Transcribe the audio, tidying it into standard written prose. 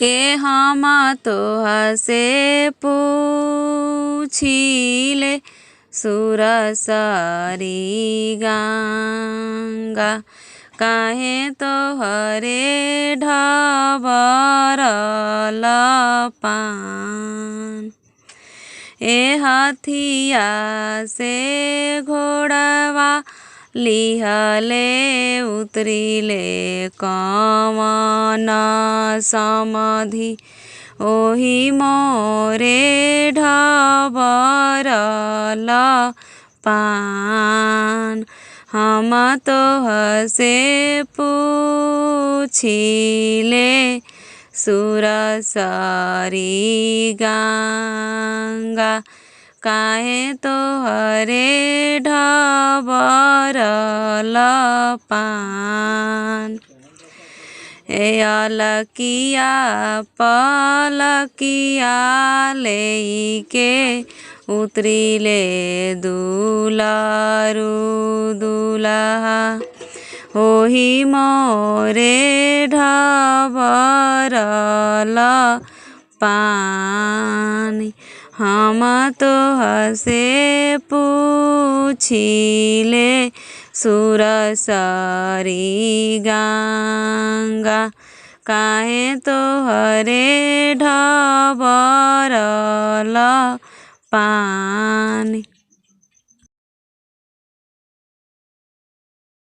ए हम तोहसे पूछिले सुर सरी गंगा काहे तोहरे ढबरल पान। ए हथिया से घोड़वा लिहले उतरिले कवन समधि ओही मोरे ढबरल पान। हम तोहसे पूछिले सुर सरी गंगा काहे तोहरे ढबरल पान। ए अलकिया पलकिया लेके उतरिले दुलारू दुलहा ओही मोरे ढबरल पानी। हम तोहसे पूछिले सुर सरी गंगा काहे तोहरे ढबरल पानी।